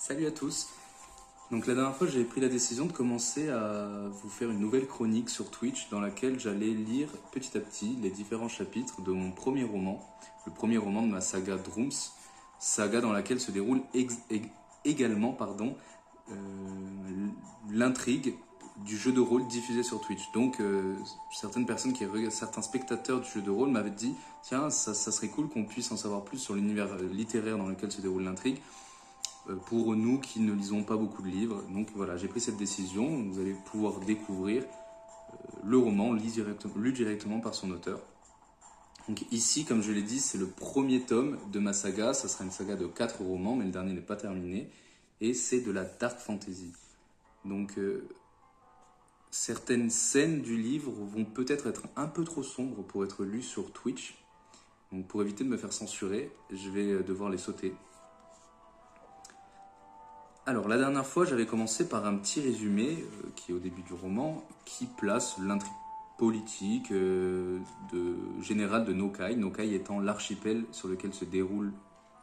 Salut à tous. Donc la dernière fois, j'ai pris la décision de commencer à vous faire une nouvelle chronique sur Twitch dans laquelle j'allais lire petit à petit les différents chapitres de mon premier roman, le premier roman de ma saga Drums, saga dans laquelle se déroule également euh, l'intrigue du jeu de rôle diffusé sur Twitch. Donc certaines personnes certains spectateurs du jeu de rôle m'avaient dit tiens, ça serait cool qu'on puisse en savoir plus sur l'univers littéraire dans lequel se déroule l'intrigue pour nous qui ne lisons pas beaucoup de livres. Donc voilà, j'ai pris cette décision. Vous allez pouvoir découvrir le roman lu directement par son auteur. Donc ici, comme je l'ai dit, c'est le premier tome de ma saga. Ça sera une saga de 4 romans, mais le dernier n'est pas terminé. Et c'est de la dark fantasy. Donc certaines scènes du livre vont peut-être être un peu trop sombres pour être lues sur Twitch. Donc pour éviter de me faire censurer, je vais devoir les sauter. Alors, la dernière fois, j'avais commencé par un petit résumé, qui est au début du roman, qui place l'intrigue politique générale de Nokai, Nokai étant l'archipel sur lequel se déroule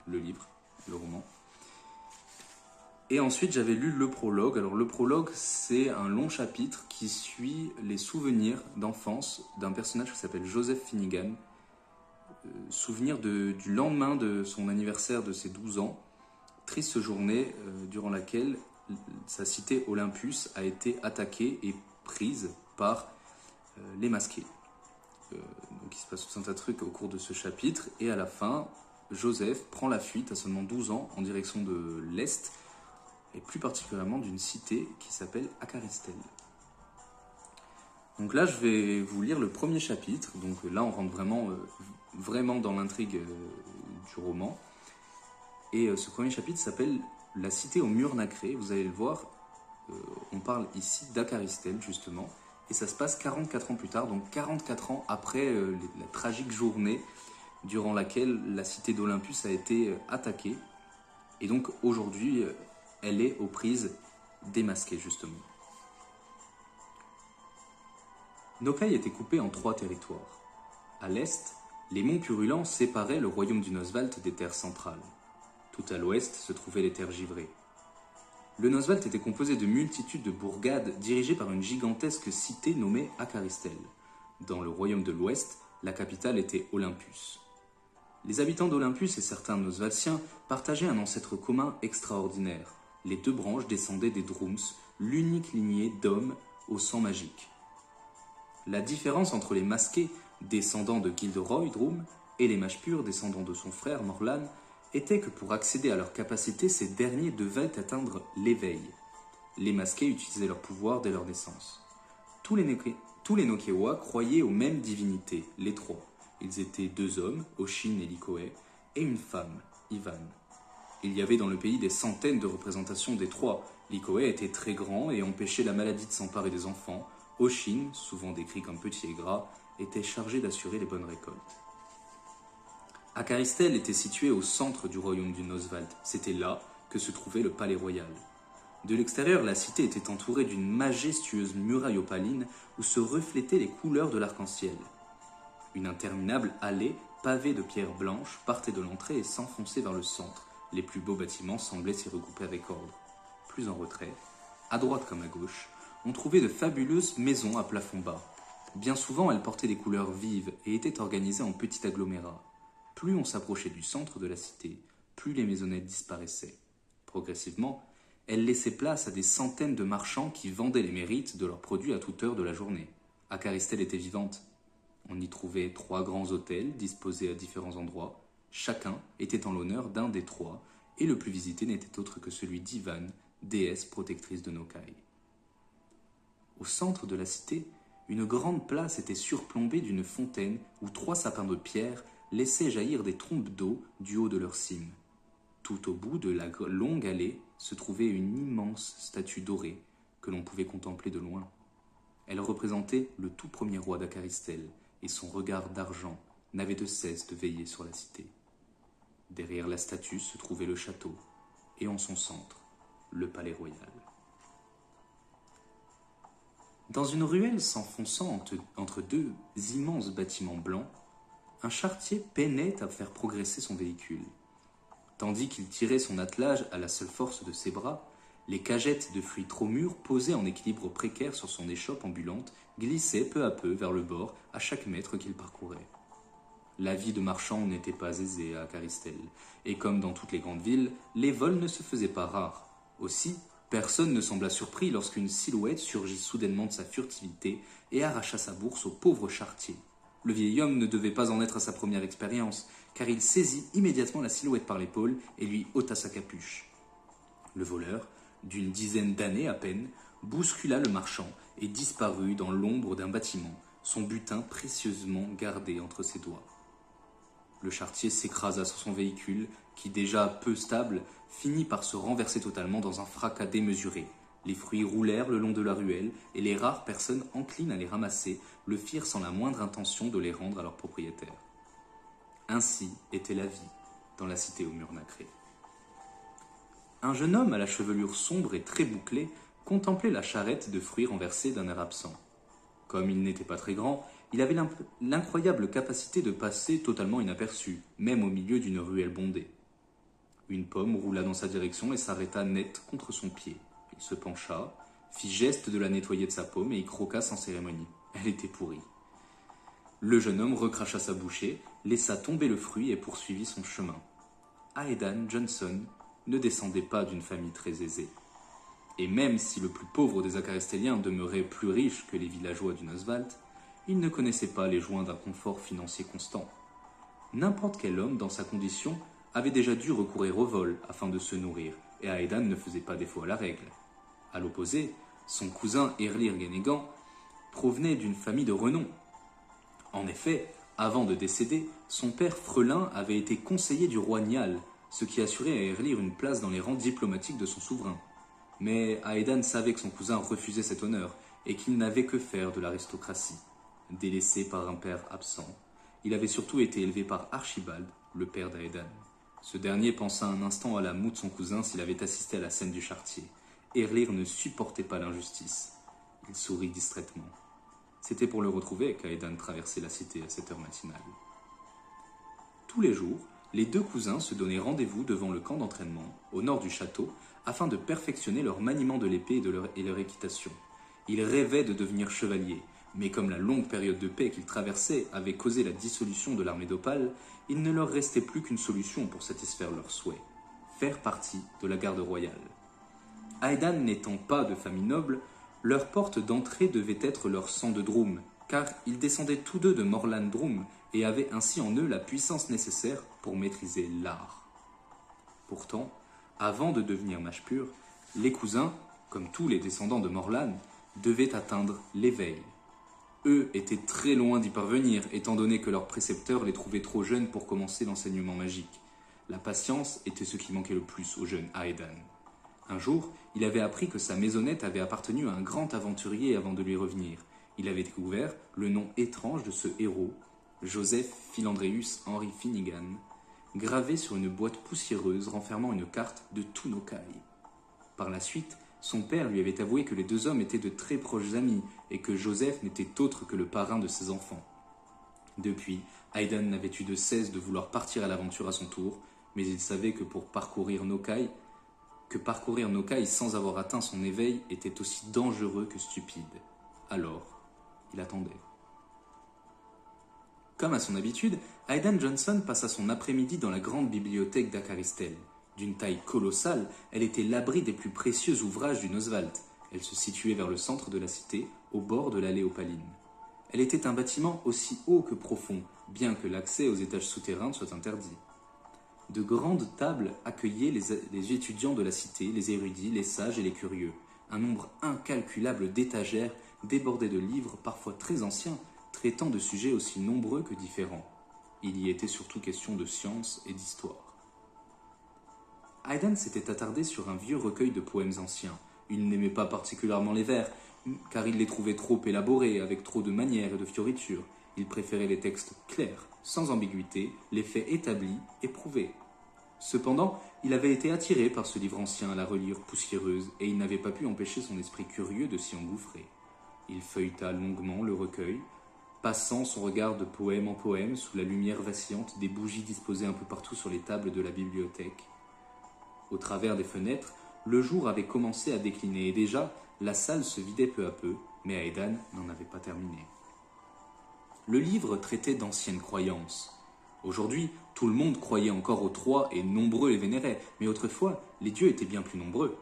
le livre, le roman. Et ensuite, j'avais lu le prologue. Alors, le prologue, c'est un long chapitre qui suit les souvenirs d'enfance d'un personnage qui s'appelle Joseph Finnegan. Souvenir du lendemain de son anniversaire de ses 12 ans. Triste journée durant laquelle sa cité Olympus a été attaquée et prise par les masqués. Donc il se passe tout un tas de trucs au cours de ce chapitre et à la fin, Joseph prend la fuite à seulement 12 ans en direction de l'Est et plus particulièrement d'une cité qui s'appelle Acaristel. Donc là, je vais vous lire le premier chapitre. Donc là, on rentre vraiment dans l'intrigue du roman. Et ce premier chapitre s'appelle « La cité aux murs nacrés ». Vous allez le voir, on parle ici d'Acaristel, justement. Et ça se passe 44 ans plus tard, donc 44 ans après la tragique journée durant laquelle la cité d'Olympus a été attaquée. Et donc aujourd'hui, elle est aux prises des masqués, justement. Nokai était coupé en 3 territoires. À l'est, les monts Purulents séparaient le royaume du Noswald des terres centrales. Tout à l'ouest se trouvaient les terres givrées. Le Noswald était composé de multitudes de bourgades dirigées par une gigantesque cité nommée Acaristel. Dans le royaume de l'ouest, la capitale était Olympus. Les habitants d'Olympus et certains Noswaldiens partageaient un ancêtre commun extraordinaire. Les 2 branches descendaient des Drums, l'unique lignée d'hommes au sang magique. La différence entre les masqués, descendants de Gilderoy Drum, et les mages purs, descendants de son frère Morlan, était que pour accéder à leurs capacités, ces derniers devaient atteindre l'éveil. Les masqués utilisaient leur pouvoir dès leur naissance. Tous les Nokewa croyaient aux mêmes divinités, les 3. Ils étaient 2 hommes, Oshin et Likoe, et une femme, Ivan. Il y avait dans le pays des centaines de représentations des 3. Likoe était très grand et empêchait la maladie de s'emparer des enfants. Oshin, souvent décrit comme petit et gras, était chargé d'assurer les bonnes récoltes. Acaristel était situé au centre du royaume du Noswald. C'était là que se trouvait le palais royal. De l'extérieur, la cité était entourée d'une majestueuse muraille opaline où se reflétaient les couleurs de l'arc-en-ciel. Une interminable allée pavée de pierres blanches partait de l'entrée et s'enfonçait vers le centre. Les plus beaux bâtiments semblaient s'y regrouper avec ordre. Plus en retrait, à droite comme à gauche, on trouvait de fabuleuses maisons à plafond bas. Bien souvent, elles portaient des couleurs vives et étaient organisées en petits agglomérats. Plus on s'approchait du centre de la cité, plus les maisonnettes disparaissaient. Progressivement, elles laissaient place à des centaines de marchands qui vendaient les mérites de leurs produits à toute heure de la journée. Acaristel était vivante. On y trouvait 3 grands hôtels disposés à différents endroits. Chacun était en l'honneur d'un des 3, et le plus visité n'était autre que celui d'Ivan, déesse protectrice de Nokai. Au centre de la cité, une grande place était surplombée d'une fontaine où 3 sapins de pierre laissaient jaillir des trompes d'eau du haut de leur cime. Tout au bout de la longue allée se trouvait une immense statue dorée que l'on pouvait contempler de loin. Elle représentait le tout premier roi d'Acaristel et son regard d'argent n'avait de cesse de veiller sur la cité. Derrière la statue se trouvait le château et en son centre, le palais royal. Dans une ruelle s'enfonçant entre 2 immenses bâtiments blancs, un charretier peinait à faire progresser son véhicule. Tandis qu'il tirait son attelage à la seule force de ses bras, les cagettes de fruits trop mûrs, posées en équilibre précaire sur son échoppe ambulante, glissaient peu à peu vers le bord à chaque mètre qu'il parcourait. La vie de marchand n'était pas aisée à Caristelle, et comme dans toutes les grandes villes, les vols ne se faisaient pas rares. Aussi, personne ne sembla surpris lorsqu'une silhouette surgit soudainement de sa furtivité et arracha sa bourse au pauvre charretier. Le vieil homme ne devait pas en être à sa première expérience, car il saisit immédiatement la silhouette par l'épaule et lui ôta sa capuche. Le voleur, d'une dizaine d'années à peine, bouscula le marchand et disparut dans l'ombre d'un bâtiment, son butin précieusement gardé entre ses doigts. Le charretier s'écrasa sur son véhicule, qui, déjà peu stable, finit par se renverser totalement dans un fracas démesuré. Les fruits roulèrent le long de la ruelle, et les rares personnes enclines à les ramasser le firent sans la moindre intention de les rendre à leurs propriétaires. Ainsi était la vie dans la cité aux murs nacrés. Un jeune homme à la chevelure sombre et très bouclée contemplait la charrette de fruits renversée d'un air absent. Comme il n'était pas très grand, il avait l'incroyable capacité de passer totalement inaperçu, même au milieu d'une ruelle bondée. Une pomme roula dans sa direction et s'arrêta net contre son pied. Il se pencha, fit geste de la nettoyer de sa paume et y croqua sans cérémonie. Elle était pourrie. Le jeune homme recracha sa bouchée, laissa tomber le fruit et poursuivit son chemin. Aedan Johnson ne descendait pas d'une famille très aisée. Et même si le plus pauvre des Acaristéliens demeurait plus riche que les villageois du Noswald, il ne connaissait pas les joints d'un confort financier constant. N'importe quel homme dans sa condition avait déjà dû recourir au vol afin de se nourrir, et Aedan ne faisait pas défaut à la règle. À l'opposé, son cousin Erlir Gennegan provenait d'une famille de renom. En effet, avant de décéder, son père Frelin avait été conseiller du roi Niall, ce qui assurait à Erlir une place dans les rangs diplomatiques de son souverain. Mais Aedan savait que son cousin refusait cet honneur et qu'il n'avait que faire de l'aristocratie. Délaissé par un père absent, il avait surtout été élevé par Archibald, le père d'Aedan. Ce dernier pensa un instant à la moue de son cousin s'il avait assisté à la scène du charretier. Erlir ne supportait pas l'injustice. Il sourit distraitement. C'était pour le retrouver qu'Aedan traversait la cité à cette heure matinale. Tous les jours, les deux cousins se donnaient rendez-vous devant le camp d'entraînement, au nord du château, afin de perfectionner leur maniement de l'épée et leur équitation. Ils rêvaient de devenir chevaliers, mais comme la longue période de paix qu'ils traversaient avait causé la dissolution de l'armée d'Opale, il ne leur restait plus qu'une solution pour satisfaire leurs souhaits, faire partie de la garde royale. Aedan n'étant pas de famille noble, leur porte d'entrée devait être leur sang de Droum, car ils descendaient tous deux de Morlan Droum et avaient ainsi en eux la puissance nécessaire pour maîtriser l'art. Pourtant, avant de devenir mages purs, les cousins, comme tous les descendants de Morlan, devaient atteindre l'éveil. Eux étaient très loin d'y parvenir, étant donné que leurs précepteurs les trouvaient trop jeunes pour commencer l'enseignement magique. La patience était ce qui manquait le plus au jeune Aedan. Un jour, il avait appris que sa maisonnette avait appartenu à un grand aventurier avant de lui revenir. Il avait découvert le nom étrange de ce héros, Joseph Philandreus Henry Finnegan, gravé sur une boîte poussiéreuse renfermant une carte de tous nos cailles. Par la suite, son père lui avait avoué que les deux hommes étaient de très proches amis et que Joseph n'était autre que le parrain de ses enfants. Depuis, Aedan n'avait eu de cesse de vouloir partir à l'aventure à son tour, mais il savait que parcourir Nokai sans avoir atteint son éveil était aussi dangereux que stupide. Alors, il attendait. Comme à son habitude, Aedan Johnson passa son après-midi dans la grande bibliothèque d'Acaristel. D'une taille colossale, elle était l'abri des plus précieux ouvrages du Noswald. Elle se situait vers le centre de la cité, au bord de l'allée opaline. Elle était un bâtiment aussi haut que profond, bien que l'accès aux étages souterrains soit interdit. De grandes tables accueillaient les étudiants de la cité, les érudits, les sages et les curieux. Un nombre incalculable d'étagères débordaient de livres parfois très anciens, traitant de sujets aussi nombreux que différents. Il y était surtout question de science et d'histoire. Aedan s'était attardé sur un vieux recueil de poèmes anciens. Il n'aimait pas particulièrement les vers, car il les trouvait trop élaborés, avec trop de manières et de fioritures. Il préférait les textes clairs, sans ambiguïté, les faits établis et prouvés. Cependant, il avait été attiré par ce livre ancien à la reliure poussiéreuse, et il n'avait pas pu empêcher son esprit curieux de s'y engouffrer. Il feuilleta longuement le recueil, passant son regard de poème en poème sous la lumière vacillante des bougies disposées un peu partout sur les tables de la bibliothèque. Au travers des fenêtres, le jour avait commencé à décliner et déjà, la salle se vidait peu à peu, mais Aedan n'en avait pas terminé. Le livre traitait d'anciennes croyances. Aujourd'hui, tout le monde croyait encore aux trois et nombreux les vénéraient, mais autrefois, les dieux étaient bien plus nombreux.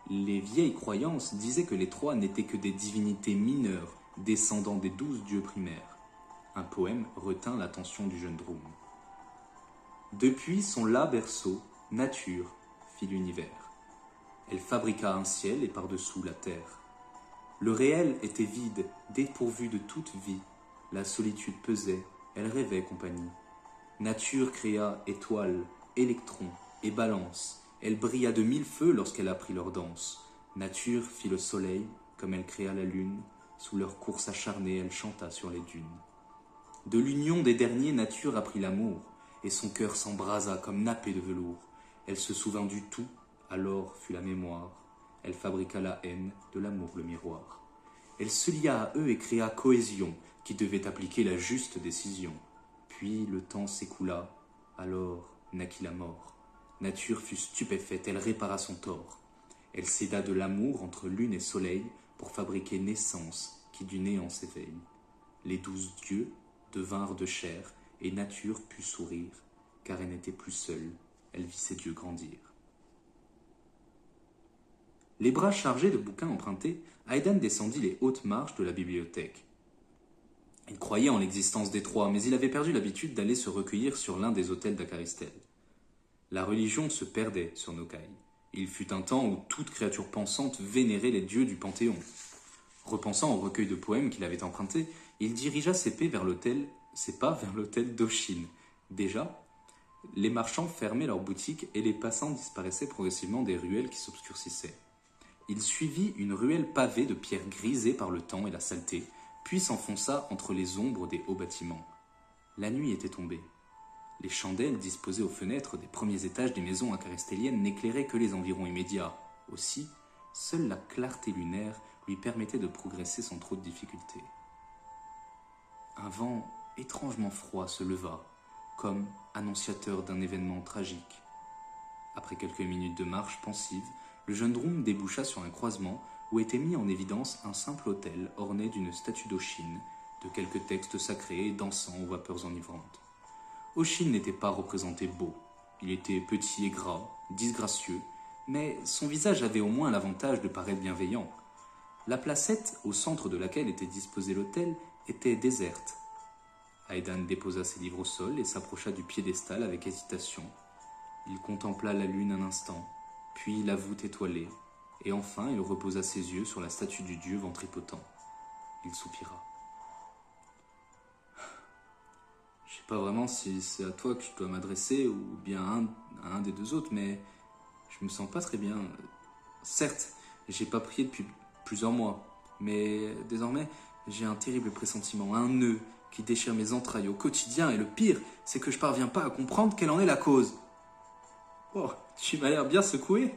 Les vieilles croyances disaient que les trois n'étaient que des divinités mineures, descendant des 12 dieux primaires. Un poème retint l'attention du jeune Droum. Depuis son las berceau, nature fit l'univers. Elle fabriqua un ciel et par-dessous la terre. Le réel était vide, dépourvu de toute vie. La solitude pesait, elle rêvait compagnie. Nature créa étoiles, électrons et balances. Elle brilla de 1000 feux lorsqu'elle apprit leur danse. Nature fit le soleil, comme elle créa la lune. Sous leur course acharnée, elle chanta sur les dunes. De l'union des derniers, nature apprit l'amour, et son cœur s'embrasa comme nappé de velours. Elle se souvint du tout, alors fut la mémoire. Elle fabriqua la haine, de l'amour le miroir. Elle se lia à eux et créa cohésion, qui devait appliquer la juste décision. Puis le temps s'écoula, alors naquit la mort. Nature fut stupéfaite, elle répara son tort. Elle céda de l'amour entre lune et soleil pour fabriquer naissance qui du néant s'éveille. Les 12 dieux devinrent de chair et nature put sourire, car elle n'était plus seule, elle vit ses dieux grandir. Les bras chargés de bouquins empruntés, Aedan descendit les hautes marches de la bibliothèque. Il croyait en l'existence des trois, mais il avait perdu l'habitude d'aller se recueillir sur l'un des autels d'Acaristel. La religion se perdait sur Nocaï. Il fut un temps où toute créature pensante vénérait les dieux du Panthéon. Repensant au recueil de poèmes qu'il avait emprunté, il dirigea ses pas vers l'hôtel d'Oshin. Déjà, les marchands fermaient leurs boutiques et les passants disparaissaient progressivement des ruelles qui s'obscurcissaient. Il suivit une ruelle pavée de pierres grisées par le temps et la saleté, puis s'enfonça entre les ombres des hauts bâtiments. La nuit était tombée. Les chandelles disposées aux fenêtres des premiers étages des maisons acaristéliennes n'éclairaient que les environs immédiats. Aussi, seule la clarté lunaire lui permettait de progresser sans trop de difficultés. Un vent étrangement froid se leva, comme annonciateur d'un événement tragique. Après quelques minutes de marche pensive, le jeune Droum déboucha sur un croisement où était mis en évidence un simple autel orné d'une statue d'Oshin, de quelques textes sacrés et dansant aux vapeurs enivrantes. Oshin n'était pas représenté beau. Il était petit et gras, disgracieux, mais son visage avait au moins l'avantage de paraître bienveillant. La placette, au centre de laquelle était disposé l'autel, était déserte. Aedan déposa ses livres au sol et s'approcha du piédestal avec hésitation. Il contempla la lune un instant, puis la voûte étoilée, et enfin il reposa ses yeux sur la statue du dieu ventripotent. Il soupira. Je sais pas vraiment si c'est à toi que je dois m'adresser ou bien à un des deux autres, mais je me sens pas très bien. Certes, j'ai pas prié depuis plusieurs mois, mais désormais j'ai un terrible pressentiment, un nœud qui déchire mes entrailles au quotidien, et le pire, c'est que je parviens pas à comprendre quelle en est la cause. Oh, tu m'as l'air bien secoué,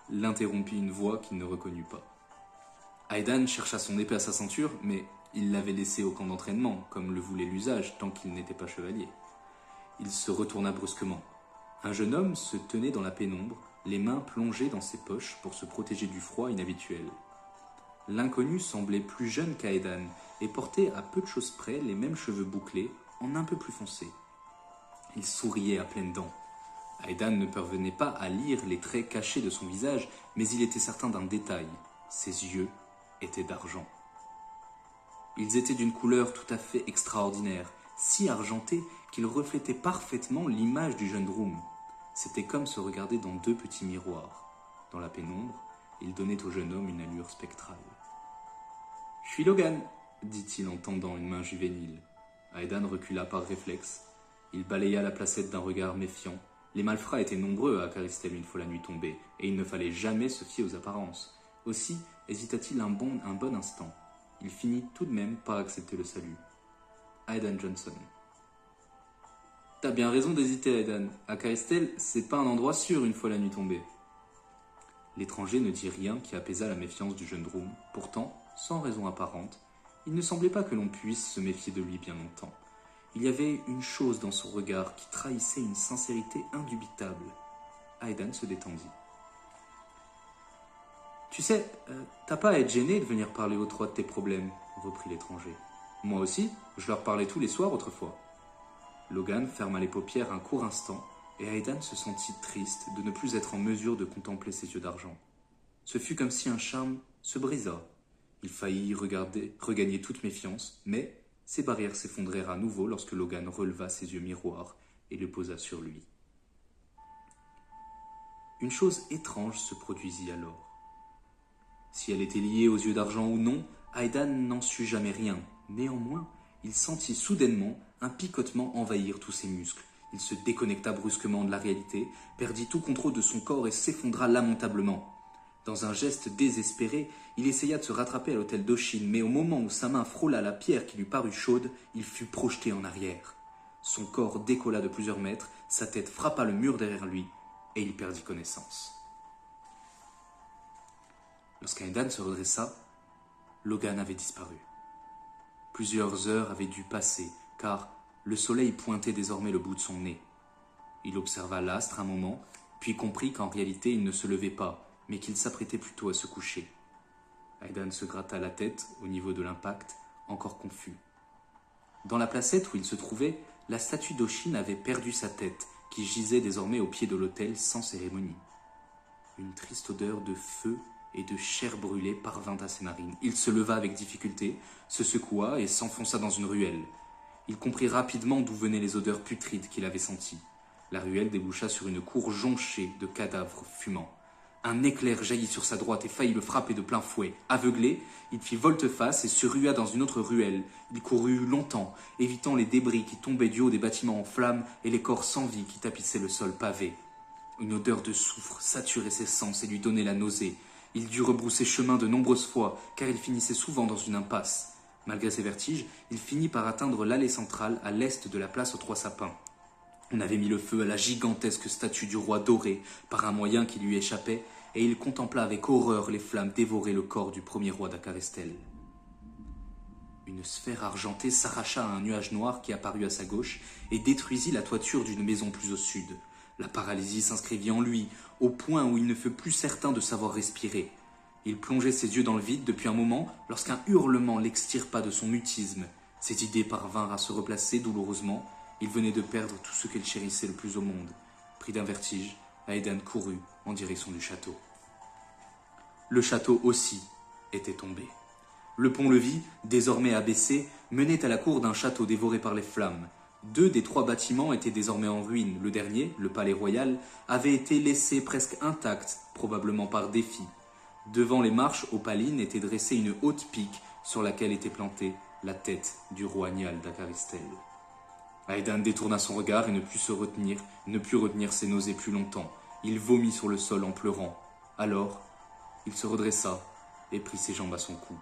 l'interrompit une voix qu'il ne reconnut pas. Aedan chercha son épée à sa ceinture, mais il l'avait laissée au camp d'entraînement, comme le voulait l'usage tant qu'il n'était pas chevalier. Il se retourna brusquement. Un jeune homme se tenait dans la pénombre, les mains plongées dans ses poches pour se protéger du froid inhabituel. L'inconnu semblait plus jeune qu'Aedan et portait à peu de choses près les mêmes cheveux bouclés, en un peu plus foncés. Il souriait à pleines dents. Aedan ne parvenait pas à lire les traits cachés de son visage, mais il était certain d'un détail. Ses yeux étaient d'argent. Ils étaient d'une couleur tout à fait extraordinaire, si argentés qu'ils reflétaient parfaitement l'image du jeune Droum. C'était comme se regarder dans deux petits miroirs. Dans la pénombre, ils donnaient au jeune homme une allure spectrale. « Je suis Logan », dit-il en tendant une main juvénile. Aedan recula par réflexe. Il balaya la placette d'un regard méfiant. Les malfrats étaient nombreux à Acaristel une fois la nuit tombée, et il ne fallait jamais se fier aux apparences. Aussi hésita-t-il un bon instant. Il finit tout de même par accepter le salut. Aedan Johnson. T'as bien raison d'hésiter, Aedan. Acaristel, c'est pas un endroit sûr une fois la nuit tombée. L'étranger ne dit rien qui apaisa la méfiance du jeune Droum. Pourtant, sans raison apparente, il ne semblait pas que l'on puisse se méfier de lui bien longtemps. Il y avait une chose dans son regard qui trahissait une sincérité indubitable. Aedan se détendit. « Tu sais, t'as pas à être gêné de venir parler aux trois de tes problèmes, » reprit l'étranger. « Moi aussi, je leur parlais tous les soirs autrefois. » Logan ferma les paupières un court instant, et Aedan se sentit triste de ne plus être en mesure de contempler ses yeux d'argent. Ce fut comme si un charme se brisa. Il faillit regagner toute méfiance, mais ses barrières s'effondrèrent à nouveau lorsque Logan releva ses yeux miroirs et le posa sur lui. Une chose étrange se produisit alors. Si elle était liée aux yeux d'argent ou non, Aedan n'en sut jamais rien. Néanmoins, il sentit soudainement un picotement envahir tous ses muscles. Il se déconnecta brusquement de la réalité, perdit tout contrôle de son corps et s'effondra lamentablement. Dans un geste désespéré, il essaya de se rattraper à l'hôtel d'Oshin, mais au moment où sa main frôla la pierre qui lui parut chaude, il fut projeté en arrière. Son corps décolla de plusieurs mètres, sa tête frappa le mur derrière lui, et il perdit connaissance. Lorsqu'Aedan se redressa, Logan avait disparu. Plusieurs heures avaient dû passer, car le soleil pointait désormais le bout de son nez. Il observa l'astre un moment, puis comprit qu'en réalité il ne se levait pas, mais qu'il s'apprêtait plutôt à se coucher. Aedan se gratta la tête au niveau de l'impact, encore confus. Dans la placette où il se trouvait, la statue d'Oshin avait perdu sa tête, qui gisait désormais au pied de l'autel sans cérémonie. Une triste odeur de feu et de chair brûlée parvint à ses narines. Il se leva avec difficulté, se secoua et s'enfonça dans une ruelle. Il comprit rapidement d'où venaient les odeurs putrides qu'il avait senties. La ruelle déboucha sur une cour jonchée de cadavres fumants. Un éclair jaillit sur sa droite et faillit le frapper de plein fouet. Aveuglé, il fit volte-face et se rua dans une autre ruelle. Il courut longtemps, évitant les débris qui tombaient du haut des bâtiments en flammes et les corps sans vie qui tapissaient le sol pavé. Une odeur de soufre saturait ses sens et lui donnait la nausée. Il dut rebrousser chemin de nombreuses fois, car il finissait souvent dans une impasse. Malgré ses vertiges, il finit par atteindre l'allée centrale à l'est de la place aux Trois Sapins. On avait mis le feu à la gigantesque statue du roi doré par un moyen qui lui échappait, et il contempla avec horreur les flammes dévorer le corps du premier roi d'Akarestel. Une sphère argentée s'arracha à un nuage noir qui apparut à sa gauche et détruisit la toiture d'une maison plus au sud. La paralysie s'inscrivit en lui, au point où il ne fut plus certain de savoir respirer. Il plongeait ses yeux dans le vide depuis un moment lorsqu'un hurlement l'extirpa de son mutisme. Ses idées parvinrent à se replacer douloureusement. Il venait de perdre tout ce qu'il chérissait le plus au monde. Pris d'un vertige, Aedan courut en direction du château. Le château aussi était tombé. Le pont-levis, désormais abaissé, menait à la cour d'un château dévoré par les flammes. 2 des 3 bâtiments étaient désormais en ruine. Le dernier, le palais royal, avait été laissé presque intact, probablement par défi. Devant les marches opalines était dressée une haute pique sur laquelle était plantée la tête du roi Niall d'Akaristel. Aedan détourna son regard et ne put retenir ses nausées plus longtemps. Il vomit sur le sol en pleurant. Alors, il se redressa et prit ses jambes à son cou.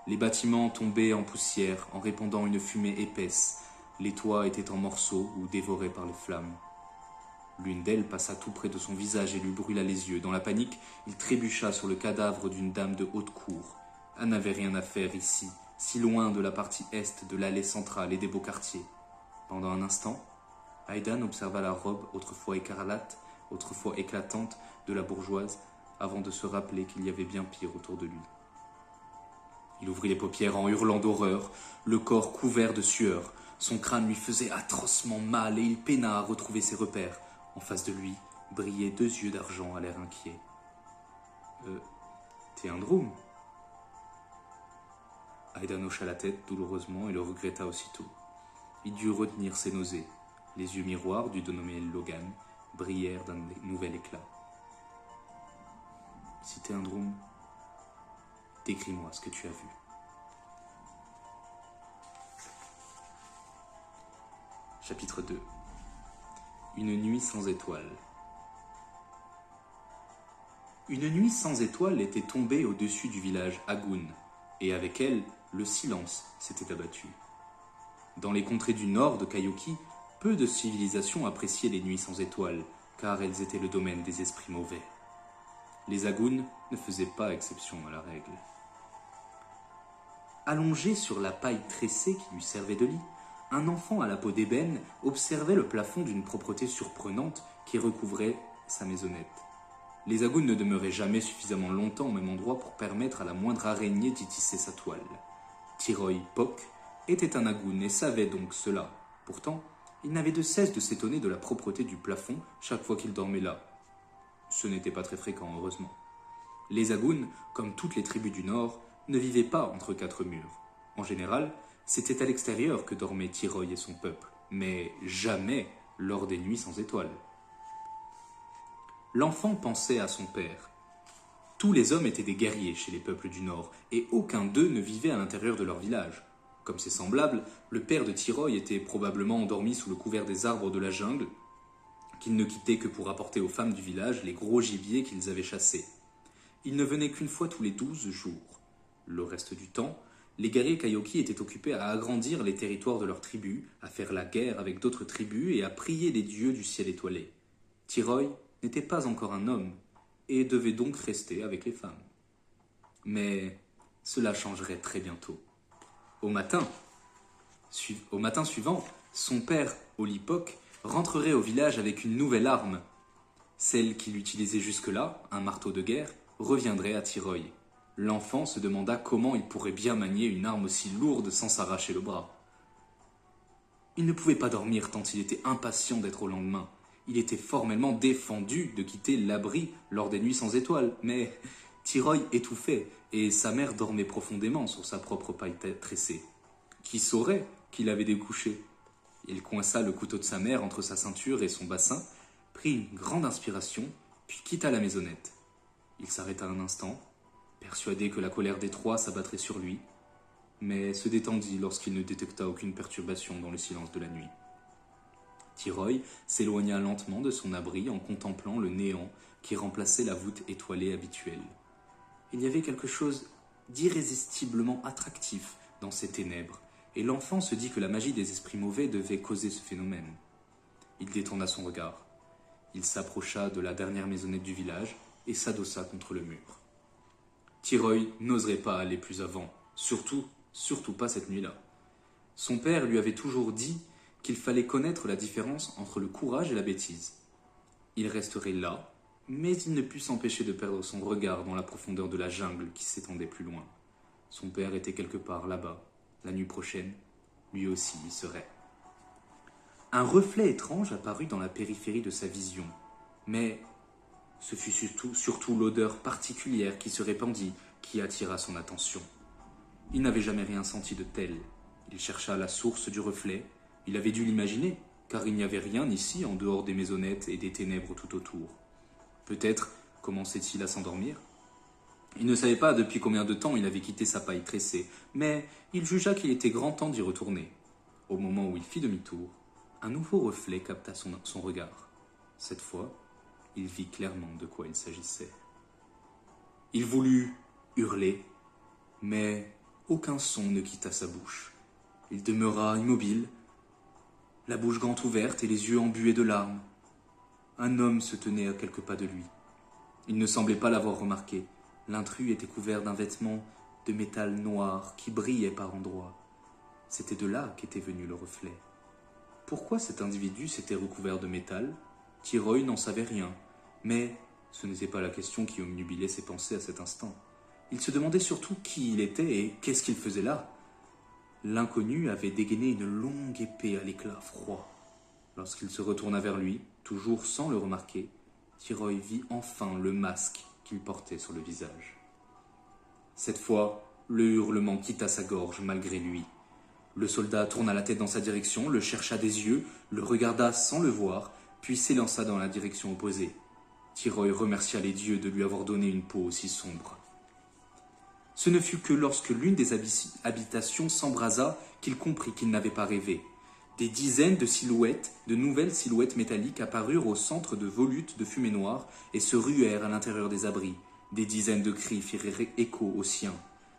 Les bâtiments tombaient en poussière en répandant une fumée épaisse. Les toits étaient en morceaux ou dévorés par les flammes. L'une d'elles passa tout près de son visage et lui brûla les yeux. Dans la panique, il trébucha sur le cadavre d'une dame de haute cour. Elle n'avait rien à faire ici, si loin de la partie est de l'allée centrale et des beaux quartiers. Pendant un instant, Aedan observa la robe autrefois écarlate, autrefois éclatante de la bourgeoise, avant de se rappeler qu'il y avait bien pire autour de lui. Il ouvrit les paupières en hurlant d'horreur, le corps couvert de sueur. Son crâne lui faisait atrocement mal et il peina à retrouver ses repères. En face de lui brillaient 2 yeux d'argent à l'air inquiet. T'es un Droom ? Aedan hocha la tête douloureusement et le regretta aussitôt. Il dut retenir ses nausées. Les yeux miroirs du dénommé Logan brillèrent d'un nouvel éclat. Si t'es un Droom, décris-moi ce que tu as vu. Chapitre 2. Une nuit sans étoiles. Une nuit sans étoiles était tombée au-dessus du village Agun, et avec elle, le silence s'était abattu. Dans les contrées du nord de Kaioki, peu de civilisations appréciaient les nuits sans étoiles, car elles étaient le domaine des esprits mauvais. Les Agun ne faisaient pas exception à la règle. Allongé sur la paille tressée qui lui servait de lit, un enfant à la peau d'ébène observait le plafond d'une propreté surprenante qui recouvrait sa maisonnette. Les agounes ne demeuraient jamais suffisamment longtemps au même endroit pour permettre à la moindre araignée d'y tisser sa toile. Tiroy Pock était un agoun et savait donc cela. Pourtant, il n'avait de cesse de s'étonner de la propreté du plafond chaque fois qu'il dormait là. Ce n'était pas très fréquent, heureusement. Les agouns, comme toutes les tribus du Nord, ne vivaient pas entre quatre murs. En général, c'était à l'extérieur que dormaient Tiroy et son peuple, mais jamais lors des nuits sans étoiles. L'enfant pensait à son père. Tous les hommes étaient des guerriers chez les peuples du Nord, et aucun d'eux ne vivait à l'intérieur de leur village. Comme ses semblables, le père de Tiroy était probablement endormi sous le couvert des arbres de la jungle, qu'il ne quittait que pour apporter aux femmes du village les gros gibiers qu'ils avaient chassés. Il ne venait qu'une fois tous les 12 jours. Le reste du temps, les guerriers Kaioki étaient occupés à agrandir les territoires de leur tribu, à faire la guerre avec d'autres tribus et à prier les dieux du ciel étoilé. Tiroy n'était pas encore un homme et devait donc rester avec les femmes. Mais cela changerait très bientôt. Au matin suivant, son père, Olipok, rentrerait au village avec une nouvelle arme. Celle qu'il utilisait jusque-là, un marteau de guerre, reviendrait à Tiroy. L'enfant se demanda comment il pourrait bien manier une arme aussi lourde sans s'arracher le bras. Il ne pouvait pas dormir tant il était impatient d'être au lendemain. Il était formellement défendu de quitter l'abri lors des nuits sans étoiles, mais Tiroy étouffait et sa mère dormait profondément sur sa propre paille tressée. Qui saurait qu'il avait découché? Il coinça le couteau de sa mère entre sa ceinture et son bassin, prit une grande inspiration, puis quitta la maisonnette. Il s'arrêta un instant, persuadé que la colère des trois s'abattrait sur lui, mais se détendit lorsqu'il ne détecta aucune perturbation dans le silence de la nuit. Tiroy s'éloigna lentement de son abri en contemplant le néant qui remplaçait la voûte étoilée habituelle. Il y avait quelque chose d'irrésistiblement attractif dans ces ténèbres, et l'enfant se dit que la magie des esprits mauvais devait causer ce phénomène. Il détourna son regard. Il s'approcha de la dernière maisonnette du village et s'adossa contre le mur. Tiroy n'oserait pas aller plus avant, surtout pas cette nuit-là. Son père lui avait toujours dit qu'il fallait connaître la différence entre le courage et la bêtise. Il resterait là, mais il ne put s'empêcher de perdre son regard dans la profondeur de la jungle qui s'étendait plus loin. Son père était quelque part là-bas. La nuit prochaine, lui aussi y serait. Un reflet étrange apparut dans la périphérie de sa vision, mais ce fut surtout l'odeur particulière qui se répandit qui attira son attention. Il n'avait jamais rien senti de tel. Il chercha la source du reflet. Il avait dû l'imaginer, car il n'y avait rien ici en dehors des maisonnettes et des ténèbres tout autour. Peut-être commençait-il à s'endormir? Il ne savait pas depuis combien de temps il avait quitté sa paille tressée, mais il jugea qu'il était grand temps d'y retourner. Au moment où il fit demi-tour, un nouveau reflet capta son regard. Cette fois, il vit clairement de quoi il s'agissait. Il voulut hurler, mais aucun son ne quitta sa bouche. Il demeura immobile, la bouche grande ouverte et les yeux embués de larmes. Un homme se tenait à quelques pas de lui. Il ne semblait pas l'avoir remarqué. L'intrus était couvert d'un vêtement de métal noir qui brillait par endroits. C'était de là qu'était venu le reflet. Pourquoi cet individu s'était recouvert de métal? Tiroy n'en savait rien, mais ce n'était pas la question qui omnubilait ses pensées à cet instant. Il se demandait surtout qui il était et qu'est-ce qu'il faisait là. L'inconnu avait dégainé une longue épée à l'éclat froid. Lorsqu'il se retourna vers lui, toujours sans le remarquer, Tiroy vit enfin le masque qu'il portait sur le visage. Cette fois, le hurlement quitta sa gorge malgré lui. Le soldat tourna la tête dans sa direction, le chercha des yeux, le regarda sans le voir, puis s'élança dans la direction opposée. Tiroy remercia les dieux de lui avoir donné une peau aussi sombre. Ce ne fut que lorsque l'une des habitations s'embrasa qu'il comprit qu'il n'avait pas rêvé. Des dizaines de nouvelles silhouettes métalliques apparurent au centre de volutes de fumée noire et se ruèrent à l'intérieur des abris. Des dizaines de cris firent écho aux siens.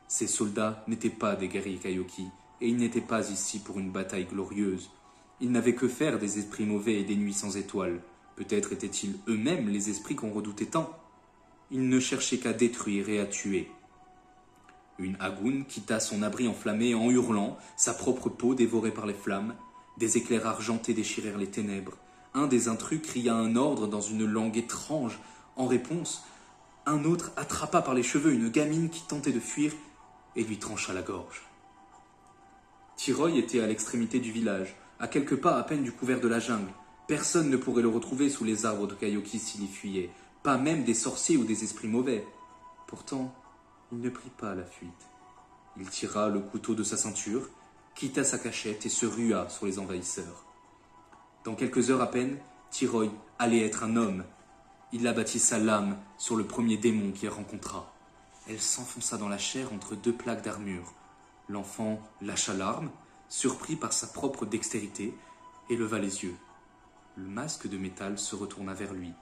Ces soldats n'étaient pas des guerriers Kaioki, et ils n'étaient pas ici pour une bataille glorieuse. Ils n'avaient que faire des esprits mauvais et des nuits sans étoiles. Peut-être étaient-ils eux-mêmes les esprits qu'on redoutait tant. Ils ne cherchaient qu'à détruire et à tuer. Une Agoun quitta son abri enflammé en hurlant, sa propre peau dévorée par les flammes. Des éclairs argentés déchirèrent les ténèbres. Un des intrus cria un ordre dans une langue étrange. En réponse, un autre attrapa par les cheveux une gamine qui tentait de fuir et lui trancha la gorge. Tiroy était à l'extrémité du village, à quelques pas à peine du couvert de la jungle. Personne ne pourrait le retrouver sous les arbres de Kaioki s'il y fuyait, pas même des sorciers ou des esprits mauvais. Pourtant, il ne prit pas la fuite. Il tira le couteau de sa ceinture, quitta sa cachette et se rua sur les envahisseurs. Dans quelques heures à peine, Tiroy allait être un homme. Il abattit sa lame sur le premier démon qu'il rencontra. Elle s'enfonça dans la chair entre deux plaques d'armure. L'enfant lâcha l'arme, surpris par sa propre dextérité, et leva les yeux. Le masque de métal se retourna vers lui.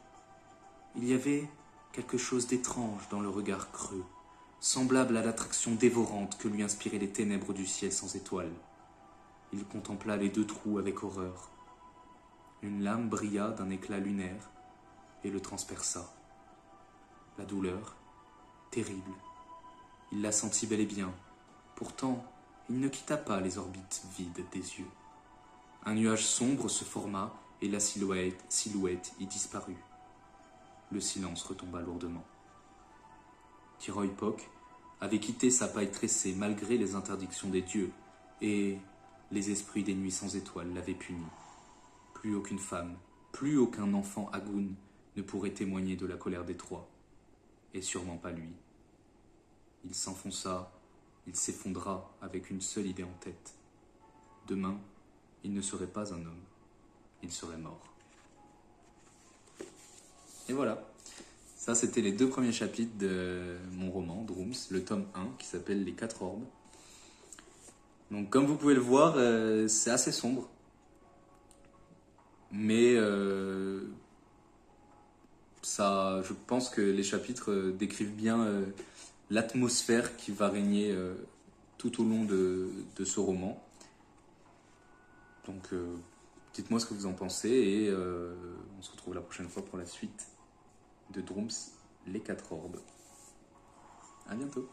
Il y avait quelque chose d'étrange dans le regard creux, semblable à l'attraction dévorante que lui inspiraient les ténèbres du ciel sans étoiles. Il contempla les deux trous avec horreur. Une lame brilla d'un éclat lunaire et le transperça. La douleur, terrible, il la sentit bel et bien. Pourtant, il ne quitta pas les orbites vides des yeux. Un nuage sombre se forma et la silhouette y disparut. Le silence retomba lourdement. Tiroy Pok avait quitté sa paille tressée malgré les interdictions des dieux, et les esprits des nuits sans étoiles l'avaient puni. Plus aucune femme, plus aucun enfant Agoun ne pourrait témoigner de la colère des trois, et sûrement pas lui. Il s'enfonça, il s'effondra avec une seule idée en tête. Demain, il ne serait pas un homme, il serait mort. Et voilà, ça c'était les 2 premiers chapitres de mon roman, Drums, le tome 1, qui s'appelle Les 4 orbes. Donc comme vous pouvez le voir, c'est assez sombre. Mais ça, je pense que les chapitres décrivent bien l'atmosphère qui va régner tout au long de ce roman. Donc dites-moi ce que vous en pensez et on se retrouve la prochaine fois pour la suite de Drums, les 4 orbes. À bientôt.